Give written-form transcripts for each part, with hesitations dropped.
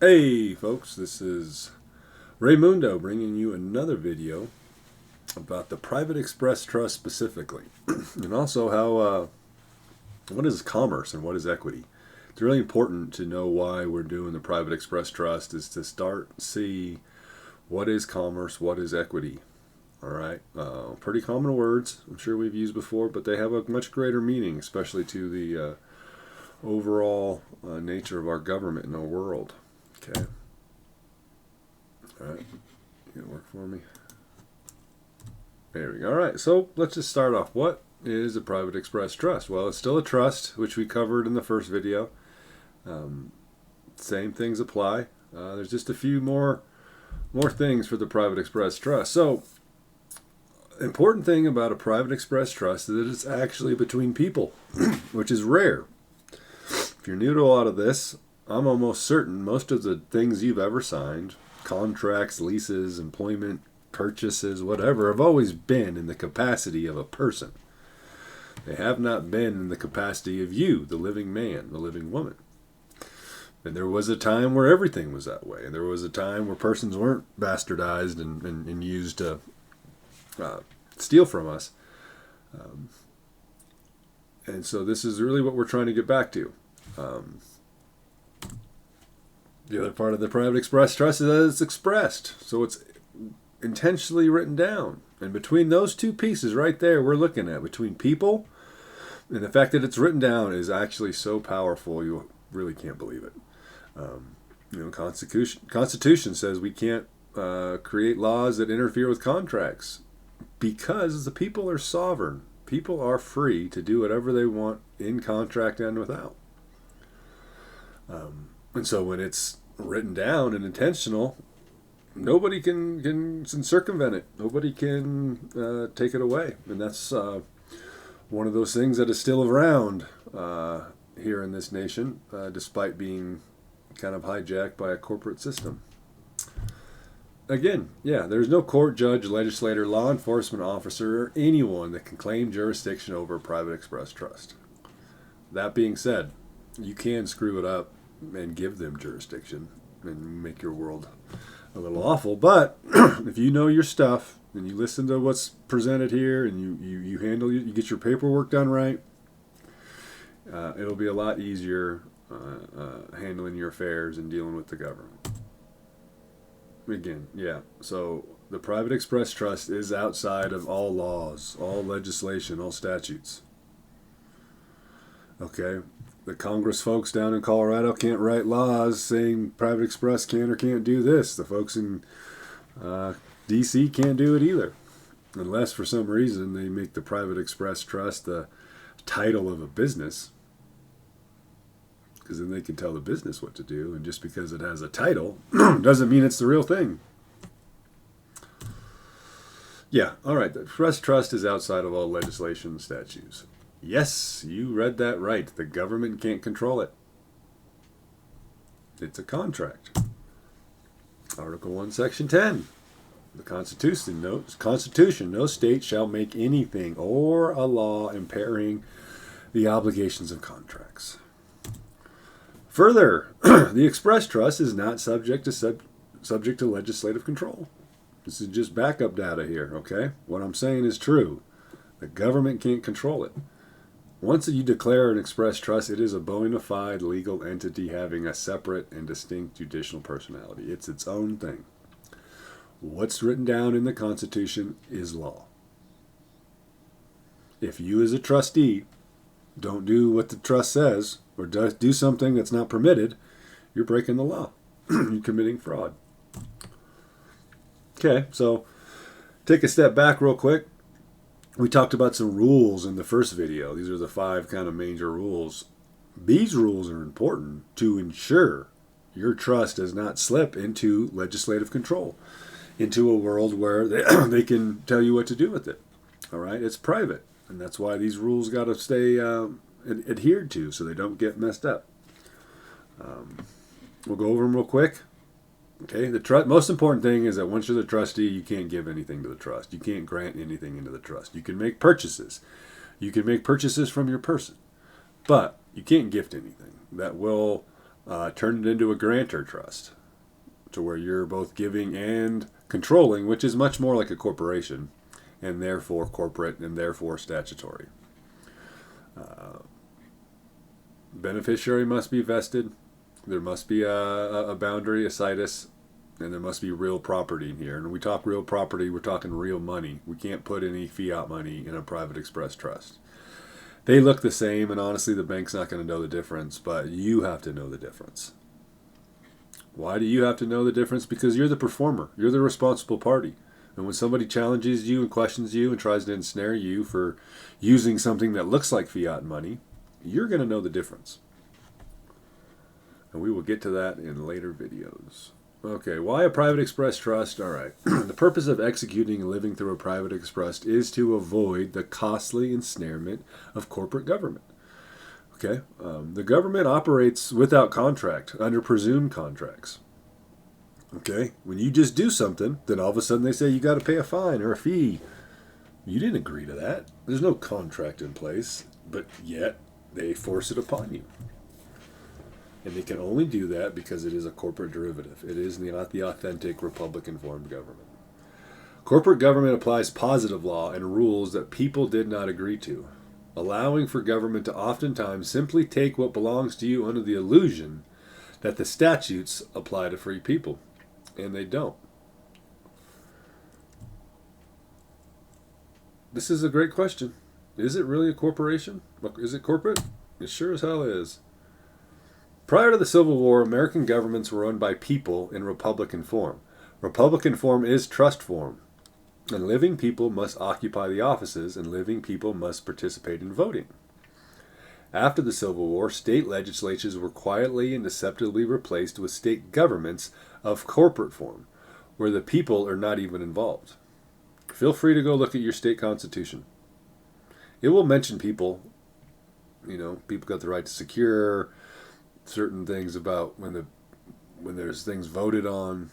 Hey folks, this is Raymundo bringing you another video about the Private Express Trust specifically, and also how what is commerce and what is equity. It's really important to know why we're doing the Private Express Trust is to start see what is commerce, what is equity. All right, pretty common words I'm sure we've used before, but they have a much greater meaning, especially to the overall nature of our government and our world. Okay. All right. You gonna work for me? There we go. All right. So let's just start off. What is a private express trust? Well, it's still a trust, which we covered in the first video. Same things apply. There's just a few more things for the private express trust. So, important thing about a private express trust is that it's actually between people, which is rare. If you're new to a lot of this, I'm almost certain most of the things you've ever signed, contracts, leases, employment, purchases, whatever, have always been in the capacity of a person. They have not been in the capacity of you, the living man, the living woman. And there was a time where everything was that way. And there was a time where persons weren't bastardized and used to steal from us. And so this is really what we're trying to get back to. The other part of the private express trust is that it's expressed. So it's intentionally written down. And between those two pieces right there we're looking at, between people and the fact that it's written down, is actually so powerful you really can't believe it. Constitution says we can't create laws that interfere with contracts because the people are sovereign. People are free to do whatever they want in contract and without. And so when it's written down and intentional, nobody can circumvent it. Nobody can take it away. And that's one of those things that is still around here in this nation, despite being kind of hijacked by a corporate system. Again, there's no court, judge, legislator, law enforcement officer, or anyone that can claim jurisdiction over a private express trust. That being said, you can screw it up and give them jurisdiction and make your world a little awful. But if you know your stuff and you listen to what's presented here and you handle, you get your paperwork done right, it'll be a lot easier handling your affairs and dealing with the government. Again, so the private express trust is outside of all laws, all legislation, all statutes. Okay? The Congress folks down in Colorado can't write laws saying private express can or can't do this. The folks in D.C. can't do it either. Unless for some reason they make the private express trust the title of a business. Because then they can tell the business what to do. And just because it has a title doesn't mean it's the real thing. All right. The trust is outside of all legislation and statutes. Yes, you read that right. The government can't control it. It's a contract. Article 1, Section 10. The Constitution no state shall make anything or a law impairing the obligations of contracts. Further, the express trust is not subject to legislative control. This is just backup data here, okay? What I'm saying is true. The government can't control it. Once you declare an express trust, it is a bona fide legal entity having a separate and distinct judicial personality. It's its own thing. What's written down in the Constitution is law. If you as a trustee don't do what the trust says, or do something that's not permitted, you're breaking the law. You're committing fraud. Okay, so take a step back real quick. We talked about some rules in the first video. These are the 5 kind of major rules. These rules are important to ensure your trust does not slip into legislative control, into a world where they can tell you what to do with it. All right, it's private, and that's why these rules got to stay adhered to so they don't get messed up. We'll go over them real quick. Okay, the most important thing is that once you're the trustee, you can't give anything to the trust. You can't grant anything into the trust. You can make purchases. You can make purchases from your person, but you can't gift anything. That will turn it into a grantor trust, to where you're both giving and controlling, which is much more like a corporation, and therefore corporate, and therefore statutory. Beneficiary must be vested. There must be a boundary, a situs, and there must be real property in here. And when we talk real property, we're talking real money. We can't put any fiat money in a private express trust. They look the same, and honestly, the bank's not going to know the difference, but you have to know the difference. Why do you have to know the difference? Because you're the performer. You're the responsible party. And when somebody challenges you and questions you and tries to ensnare you for using something that looks like fiat money, you're going to know the difference. And we will get to that in later videos. Okay, why a private express trust? All right. The purpose of executing and living through a private express is to avoid the costly ensnarement of corporate government. Okay, the government operates without contract, under presumed contracts. Okay, when you just do something, then all of a sudden they say you got to pay a fine or a fee. You didn't agree to that. There's no contract in place, but yet they force it upon you. And they can only do that because it is a corporate derivative. It is not the authentic Republican formed government. Corporate government applies positive law and rules that people did not agree to, allowing for government to oftentimes simply take what belongs to you under the illusion that the statutes apply to free people. And they don't. This is a great question. Is it really a corporation? Is it corporate? It sure as hell is. Prior to the Civil War, American governments were run by people in Republican form. Republican form is trust form. And living people must occupy the offices, and living people must participate in voting. After the Civil War, state legislatures were quietly and deceptively replaced with state governments of corporate form, where the people are not even involved. Feel free to go look at your state constitution. It will mention people. You know, people got the right to secure certain things about when there's things voted on.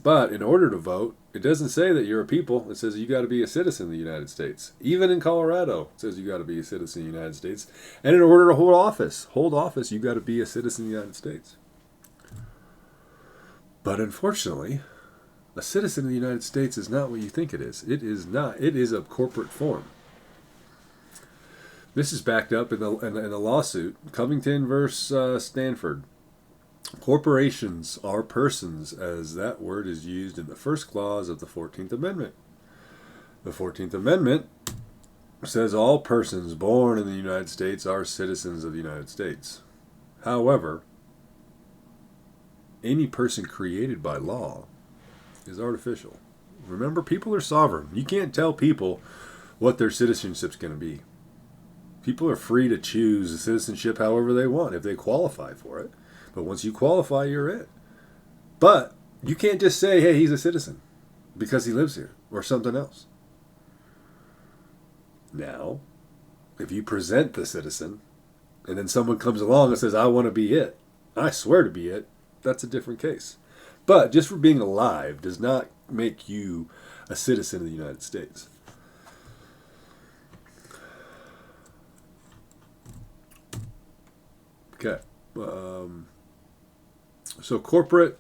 But in order to vote, it doesn't say that you're a people. It says you got to be a citizen of the United States. Even in Colorado, it says you got to be a citizen of the United States. And in order to hold office, you got to be a citizen of the United States. But unfortunately, a citizen of the United States is not what you think it is. It is not. It is a corporate form. This is backed up in the lawsuit, Covington versus Stanford. Corporations are persons, as that word is used in the first clause of the 14th Amendment. The 14th Amendment says all persons born in the United States are citizens of the United States. However, any person created by law is artificial. Remember, people are sovereign. You can't tell people what their citizenship's going to be. People are free to choose citizenship however they want if they qualify for it. But once you qualify, you're it. But you can't just say, hey, he's a citizen because he lives here or something else. Now, if you present the citizen and then someone comes along and says, I want to be it, I swear to be it, that's a different case. But just for being alive does not make you a citizen of the United States. Okay. So corporate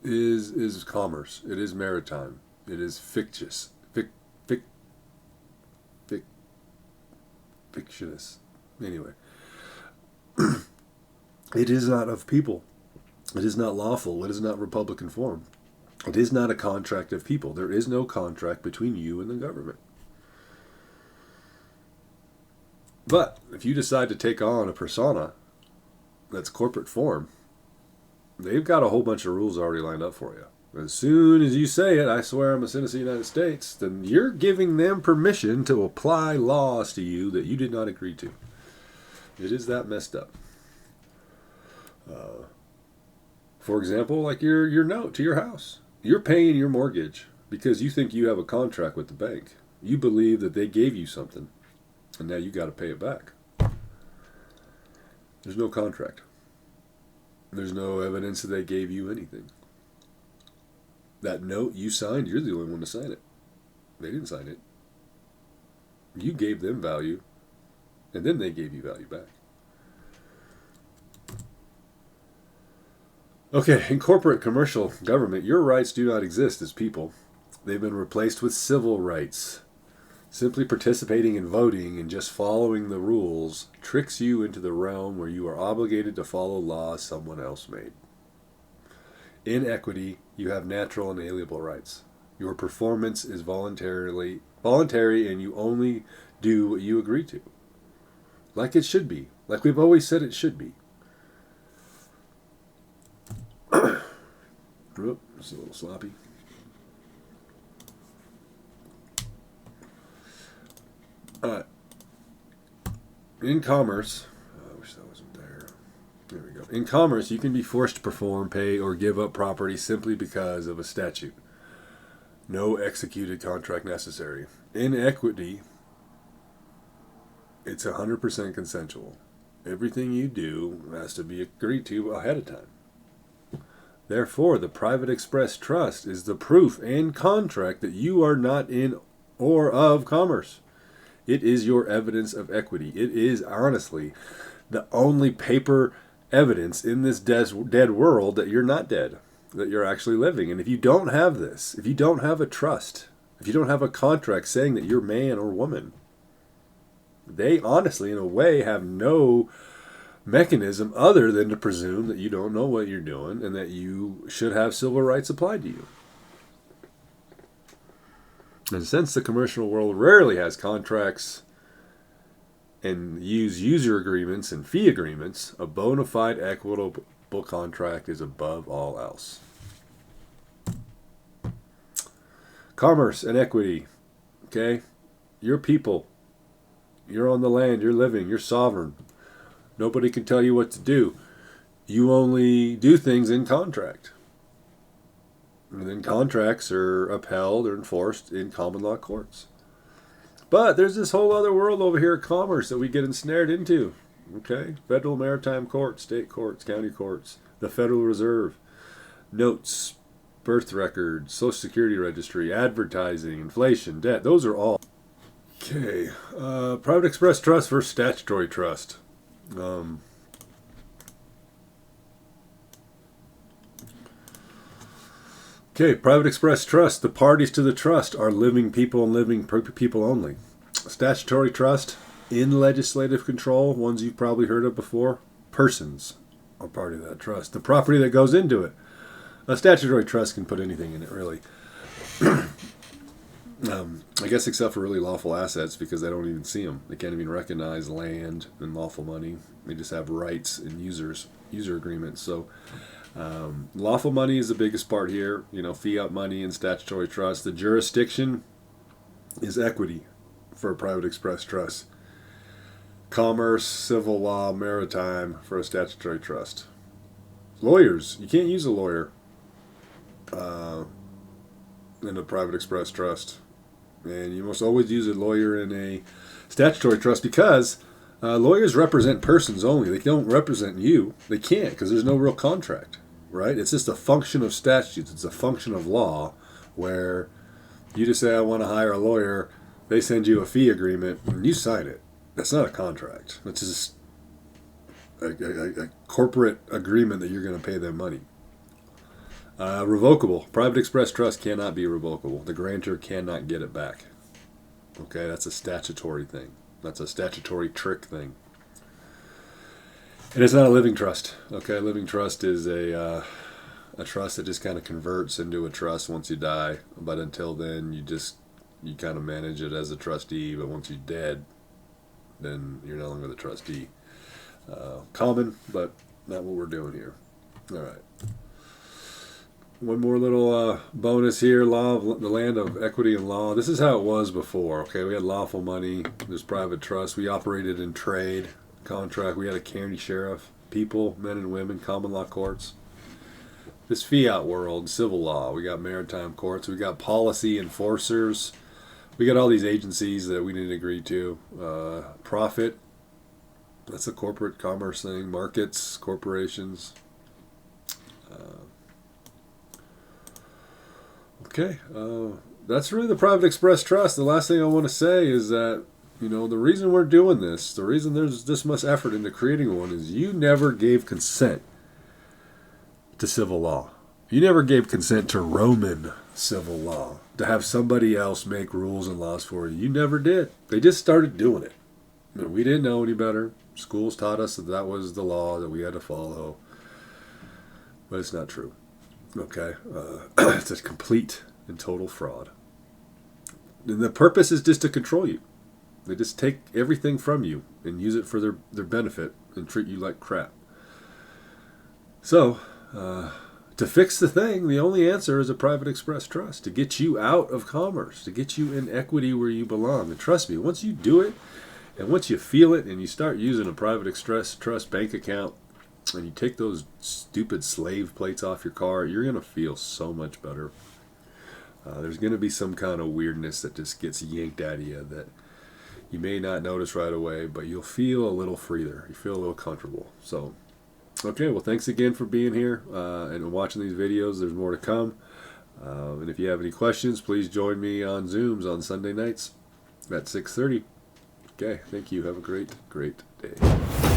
is commerce. It is maritime. It is fictitious. Fictitious. Anyway. It is not of people. It is not lawful. It is not Republican form. It is not a contract of people. There is no contract between you and the government. But if you decide to take on a persona that's corporate form, they've got a whole bunch of rules already lined up for you. As soon as you say it, I swear I'm a citizen of the United States, then you're giving them permission to apply laws to you that you did not agree to. It is that messed up. For example, like your note to your house. You're paying your mortgage because you think you have a contract with the bank. You believe that they gave you something, and now you got to pay it back. There's no contract. There's no evidence that they gave you anything. That note you signed, you're the only one to sign it. They didn't sign it. You gave them value, and then they gave you value back. Okay, in corporate commercial government, your rights do not exist as people. They've been replaced with civil rights. Simply participating in voting and just following the rules tricks you into the realm where you are obligated to follow laws someone else made. In equity, you have natural and alienable rights. Your performance is voluntary and you only do what you agree to. Like it should be. Like we've always said it should be. It's a little sloppy. In commerce, I wish that wasn't there. There we go. In commerce, you can be forced to perform, pay, or give up property simply because of a statute. No executed contract necessary. In equity, it's 100% consensual. Everything you do has to be agreed to ahead of time. Therefore, the private express trust is the proof and contract that you are not in or of commerce. It is your evidence of equity. It is honestly the only paper evidence in this dead world that you're not dead, that you're actually living. And if you don't have this, if you don't have a trust, if you don't have a contract saying that you're man or woman, they honestly, in a way, have no mechanism other than to presume that you don't know what you're doing and that you should have civil rights applied to you. And since the commercial world rarely has contracts and use user agreements and fee agreements, a bona fide equitable contract is above all else. Commerce and equity. Okay? You're people. You're on the land. You're living. You're sovereign. Nobody can tell you what to do. You only do things in contract. And then contracts are upheld or enforced in common law courts. But there's this whole other world over here of commerce that we get ensnared into. Okay? Federal Maritime Court, state courts, county courts, the Federal Reserve, notes, birth records, Social Security registry, advertising, inflation, debt. Those are all. Okay. Private express trust versus statutory trust. Okay, private express trust. The parties to the trust are living people and living people only. Statutory trust, in legislative control, ones you've probably heard of before, persons are part of that trust. The property that goes into it. A statutory trust can put anything in it, really. I guess except for really lawful assets because they don't even see them. They can't even recognize land and lawful money. They just have rights and user agreements. So lawful money is the biggest part here. You know, fiat money and statutory trust. The jurisdiction is equity for a private express trust. Commerce, civil law, maritime for a statutory trust. Lawyers. You can't use a lawyer in a private express trust. And you must always use a lawyer in a statutory trust because lawyers represent persons only. They don't represent you. They can't because there's no real contract, right? It's just a function of statutes. It's a function of law where you just say, I want to hire a lawyer. They send you a fee agreement and you sign it. That's not a contract. It's just a corporate agreement that you're going to pay them money. Revocable. Private express trust cannot be revocable. The grantor cannot get it back. Okay, that's a statutory thing. That's a statutory trick thing. And it's not a living trust. Okay, a living trust is a trust that just kind of converts into a trust once you die. But until then, you kind of manage it as a trustee. But once you're dead, then you're no longer the trustee. Common, but not what we're doing here. All right. One more little bonus here, law of the land of equity and law. This is how it was before. Okay, we had lawful money. There's private trust. We operated in trade, contract. We had a county sheriff, people, men and women, common law courts. This fiat world, civil law. We got maritime courts. We got policy enforcers. We got all these agencies that we didn't agree to. Profit. That's a corporate commerce thing. Markets, corporations. Okay, that's really the private express trust. The last thing I want to say is that, you know, the reason we're doing this, the reason there's this much effort into creating one is you never gave consent to civil law. You never gave consent to Roman civil law, to have somebody else make rules and laws for you. You never did. They just started doing it. I mean, we didn't know any better. Schools taught us that that was the law that we had to follow. But it's not true. Okay? It's a complete and total fraud. And the purpose is just to control you. They just take everything from you and use it for their benefit and treat you like crap. So, to fix the thing, the only answer is a private express trust, to get you out of commerce, to get you in equity where you belong. And trust me, once you do it, and once you feel it, and you start using a private express trust bank account, and you take those stupid slave plates off your car, you're going to feel so much better. There's going to be some kind of weirdness that just gets yanked out of you that you may not notice right away, but you'll feel a little freer. You feel a little comfortable. So, okay, well, thanks again for being here and watching these videos. There's more to come. And if you have any questions, please join me on Zooms on Sunday nights at 6:30. Okay, thank you. Have a great, great day.